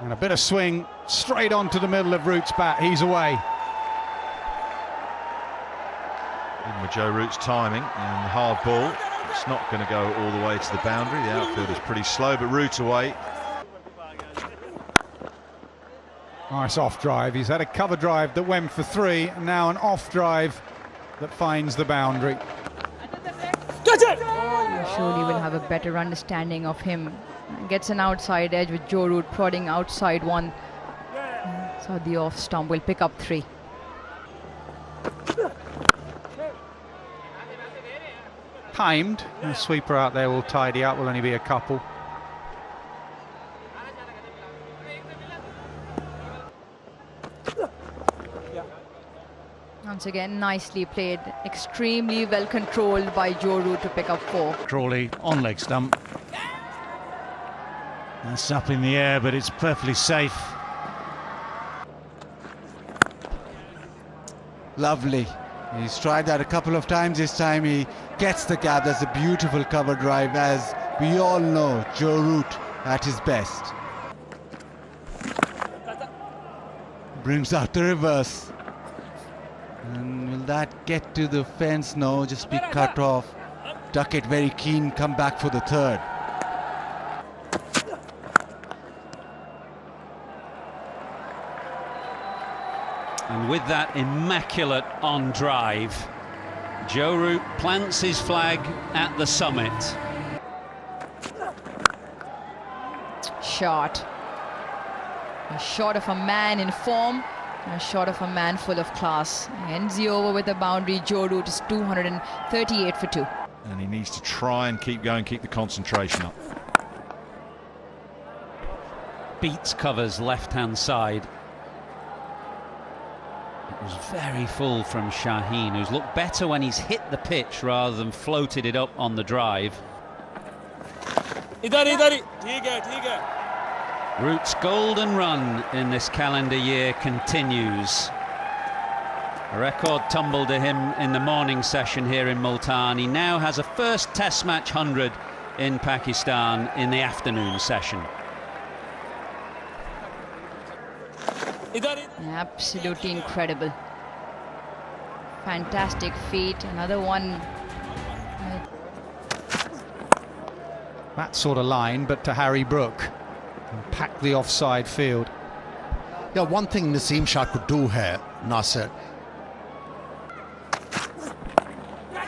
And a bit of swing straight onto the middle of Root's bat. He's away. Even with Joe Root's timing and the hard ball, it's not going to go all the way to the boundary. The outfield is pretty slow, but Root away. Nice off drive. He's had a cover drive that went for 3, and now an off drive that finds the boundary. You surely will have a better understanding of him. Gets an outside edge with Joe Root prodding outside 1. So the off stump will pick up 3. Timed. A sweeper out there will tidy up. Will only be a couple. Once again, nicely played. Extremely well controlled by Joe Root to pick up 4. Crawley on leg stump. That's up in the air, but it's perfectly safe. Lovely. He's tried that a couple of times. This time he gets the gap. That's a beautiful cover drive. As we all know, Joe Root at his best. Brings out the reverse. And will that get to the fence? No, just be cut off. Duckett very keen, come back for the 3rd. And with that immaculate on drive, Joe Root plants his flag at the summit. Shot. A shot of a man in form, a shot of a man full of class. Ends the over with a boundary. Joe Root is 238 for 2. And he needs to try and keep going, keep the concentration up. Beats covers left-hand side. It was very full from Shaheen, who's looked better when he's hit the pitch rather than floated it up on the drive. Root's golden run in this calendar year continues. A record tumble to him in the morning session here in Multan. He now has a first Test match 100 in Pakistan in the afternoon session. Absolutely incredible. Fantastic feat. Another one. That sort of line, but to Harry Brook. And pack the offside field. Yeah, one thing Naseem Shah could do here, Nasser.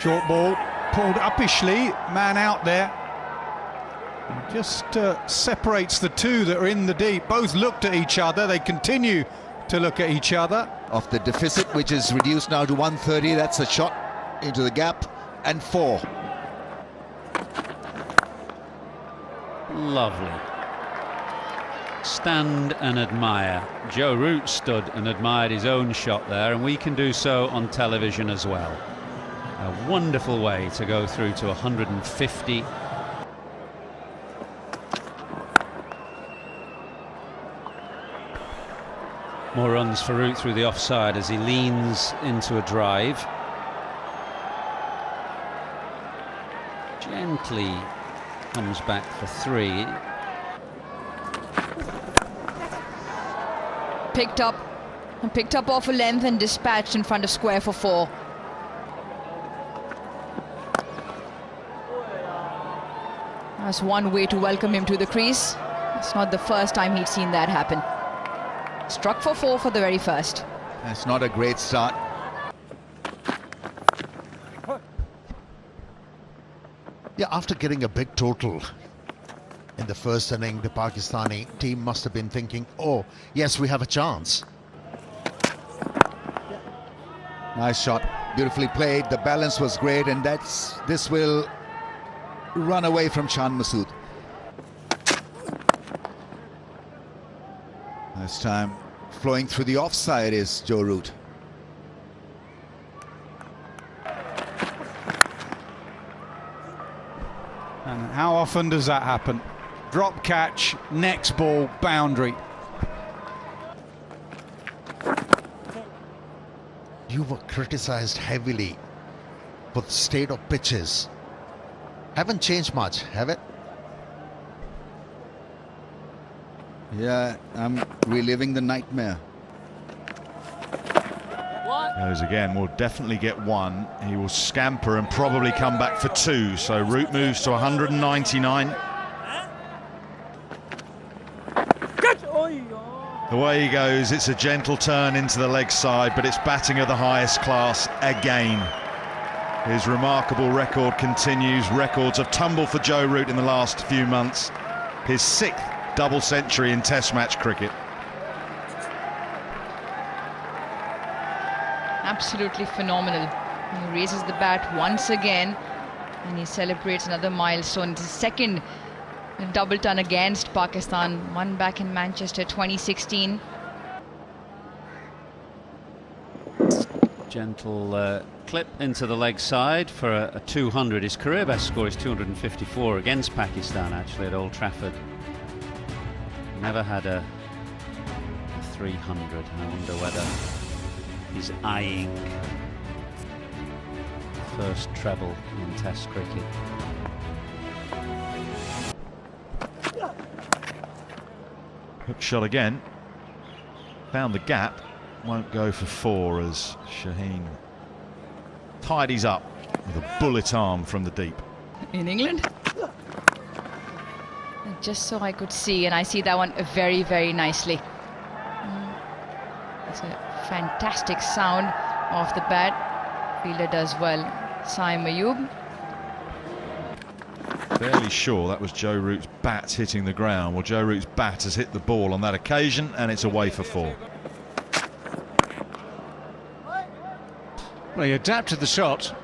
Short ball, pulled uppishly, man out there. And just separates the two that are in the deep. Both looked at each other, they continue to look at each other. Of the deficit, which is reduced now to 130, that's a shot into the gap, and 4. Lovely. Stand and admire. Joe Root stood and admired his own shot there, and we can do so on television as well. A wonderful way to go through to 150. More runs for Root through the offside as he leans into a drive. Gently comes back for 3. Picked up off a length and dispatched in front of square for 4. That's one way to welcome him to the crease. It's not the first time he'd seen that happen. Struck for 4 for the very first. That's not a great start. Yeah, after getting a big total in the first inning, the Pakistani team must have been thinking, oh, yes, we have a chance. Nice shot, beautifully played. The balance was great, and this will run away from Shan Masood. This time, flowing through the offside is Joe Root. And how often does that happen? Drop catch, next ball, boundary. You were criticized heavily for the state of pitches. Haven't changed much, have it? Yeah, I'm reliving the nightmare. Goes again, will definitely get one. He will scamper and probably come back for two. So Root moves to 199. The way he goes, it's a gentle turn into the leg side, but it's batting of the highest class again. His remarkable record continues. Records have tumbled for Joe Root in the last few months. His 6th double century in Test match cricket. Absolutely phenomenal. He raises the bat once again and he celebrates another milestone. It's his 2nd double ton against Pakistan, one back in Manchester 2016. Gentle clip into the leg side for a 200. His career best score is 254 against Pakistan, actually, at Old Trafford. Never had a 300. I wonder whether he's eyeing first treble in Test cricket. Hook shot again. Found the gap. Won't go for 4 as Shaheen tidies up with a bullet arm from the deep. In England? Just so I could see, and I see that one very, very nicely. It's a fantastic sound off the bat. Fielder does well. Saim Ayub. Fairly sure that was Joe Root's bat hitting the ground. Well, Joe Root's bat has hit the ball on that occasion, and it's away for 4. Well, he adapted the shot.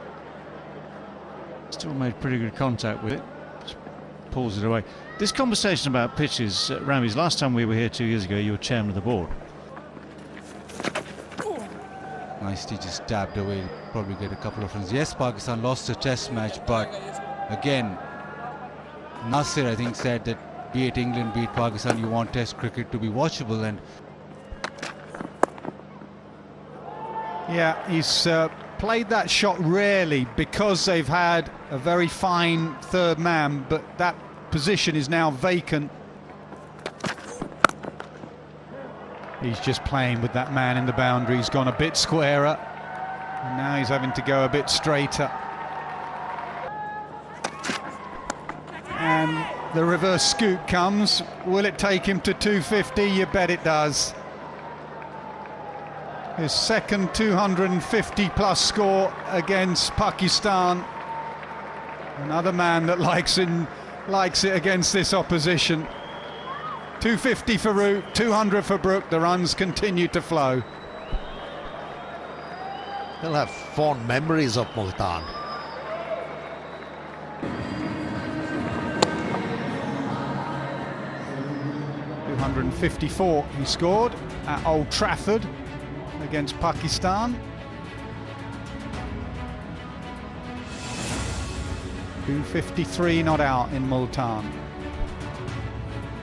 Still made pretty good contact with it. Just pulls it away. This conversation about pitches, Ramiz, last time we were here 2 years ago, you were chairman of the board. Nicely just dabbed away, probably get a couple of runs. Yes, Pakistan lost a Test match, but again, Nasir, I think, said that be it England, be it Pakistan, you want Test cricket to be watchable. And yeah, he's played that shot rarely because they've had a very fine third man, but that position is now vacant. He's just playing with that man in the boundary. He's gone a bit squarer, and now he's having to go a bit straighter. And the reverse scoop comes. Will it take him to 250? You bet it does. His 2nd 250-plus score against Pakistan. Another man that likes it against this opposition. 250 for Root, 200 for Brook. The runs continue to flow. He'll have fond memories of Multan. .254 he scored at Old Trafford against Pakistan. 253 not out in Multan.